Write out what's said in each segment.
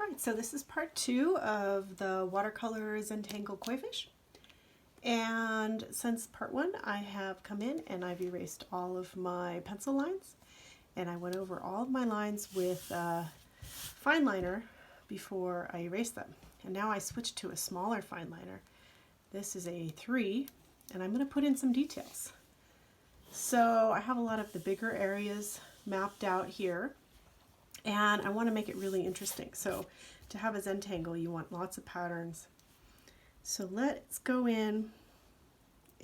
Alright, so this is part 2 of the watercolor zentangle koi fish. And since part 1, I have come in and I've erased all of my pencil lines. And I went over all of my lines with fine liner before I erased them. And now I switched to a smaller fine liner. This is a 3, and I'm going to put in some details. So I have a lot of the bigger areas mapped out here. And I want to make it really interesting. So to have a zentangle, you want lots of patterns. So let's go in,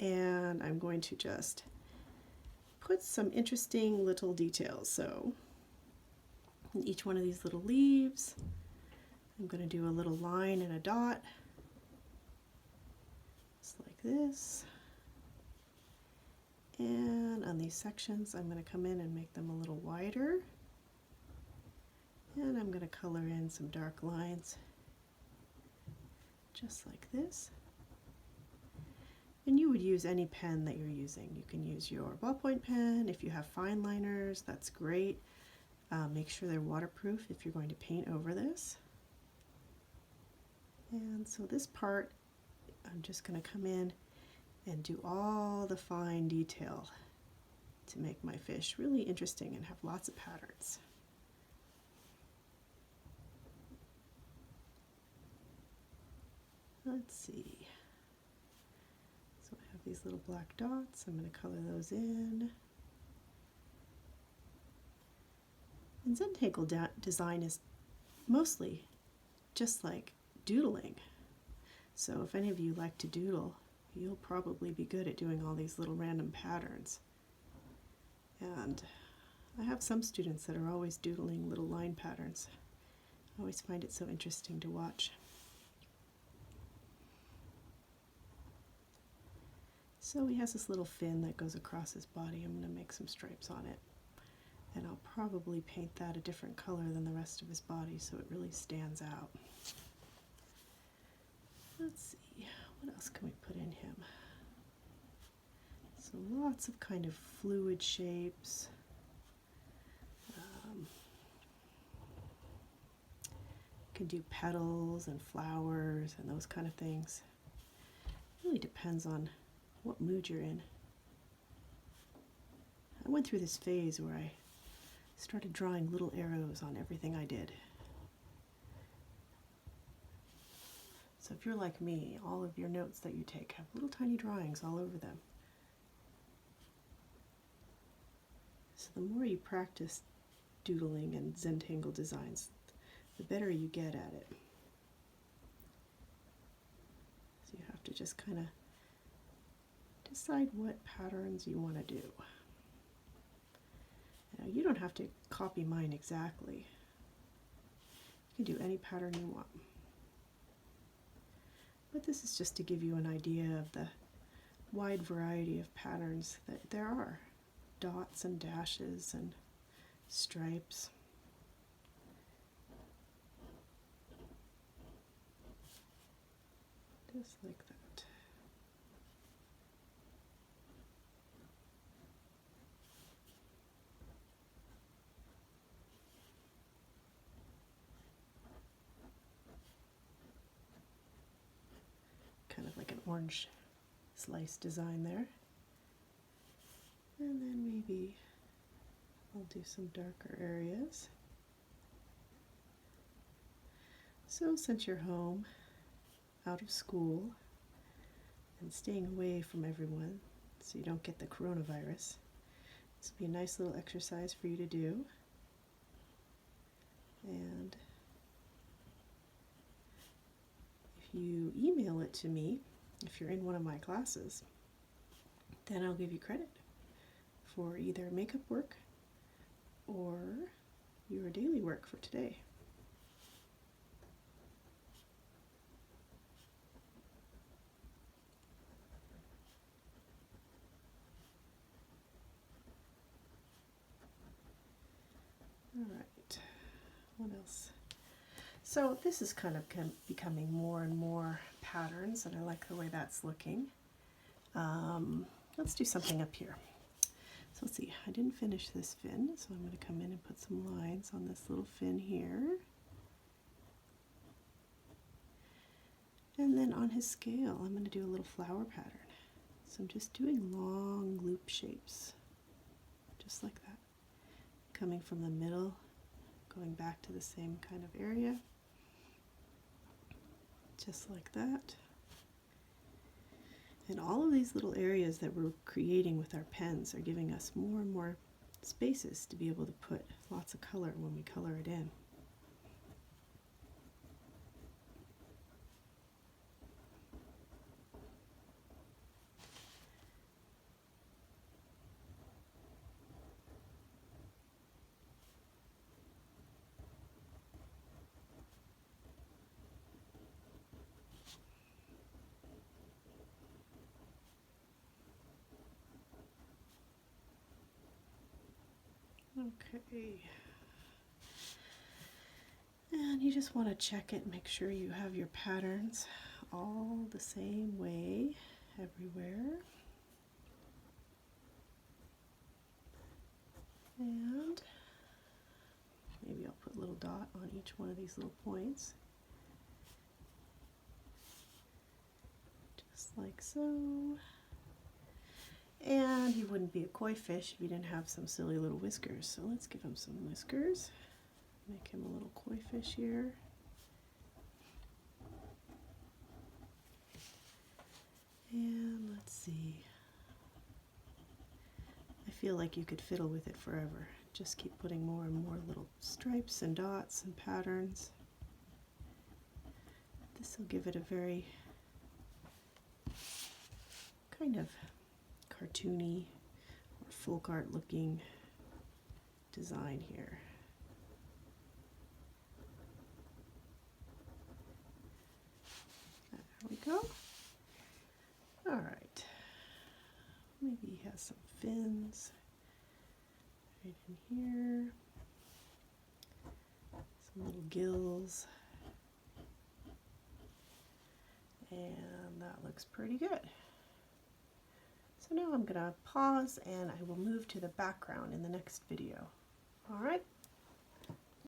and I'm going to just put some interesting little details. So in each one of these little leaves, I'm going to do a little line and a dot, just like this. And on these sections, I'm going to come in and make them a little wider. And I'm going to color in some dark lines, just like this. And you would use any pen that you're using. You can use your ballpoint pen. If you have fine liners, that's great. Make sure they're waterproof if you're going to paint over this. And so this part, I'm just going to come in and do all the fine detail to make my fish really interesting and have lots of patterns. Let's see. So I have these little black dots. I'm going to color those in. And zentangle design is mostly just like doodling. So if any of you like to doodle, you'll probably be good at doing all these little random patterns. And I have some students that are always doodling little line patterns. I always find it so interesting to watch. So he has this little fin that goes across his body. I'm going to make some stripes on it. And I'll probably paint that a different color than the rest of his body so it really stands out. Let's see, what else can we put in him? So lots of kind of fluid shapes. You can do petals and flowers and those kind of things. It really depends on what mood you're in. I went through this phase where I started drawing little arrows on everything I did. So if you're like me, all of your notes that you take have little tiny drawings all over them. So the more you practice doodling and zentangle designs, the better you get at it. So you have to just kind of decide what patterns you want to do. Now, you don't have to copy mine exactly. You can do any pattern you want. But this is just to give you an idea of the wide variety of patterns that there are. Dots and dashes and stripes. Just like that. Kind of like an orange slice design there. And then maybe I'll do some darker areas. So since you're home, out of school, and staying away from everyone so you don't get the coronavirus, this will be a nice little exercise for you to do. And if you email it to me, if you're in one of my classes, then I'll give you credit for either makeup work or your daily work for today. All right, what else? So this is kind of becoming more and more patterns, and I like the way that's looking. Let's do something up here. So let's see, I didn't finish this fin, so I'm going to come in and put some lines on this little fin here. then on his scale, I'm going to do a little flower pattern. So I'm just doing long loop shapes, just like that. Coming from the middle, going back to the same kind of area, just like that. And all of these little areas that we're creating with our pens are giving us more and more spaces to be able to put lots of color when we color it in. Okay, and you just want to check it, make sure you have your patterns all the same way everywhere. And maybe I'll put a little dot on each one of these little points, just like so. And he wouldn't be a koi fish if he didn't have some silly little whiskers. So let's give him some whiskers. Make him a little koi fish here. And let's see. I feel like you could fiddle with it forever. Just keep putting more and more little stripes and dots and patterns. This will give it a very kind of cartoony or folk art looking design here. There we go. All right. Maybe he has some fins right in here. Some little gills. And that looks pretty good. So now I'm going to pause and I will move to the background in the next video. All right.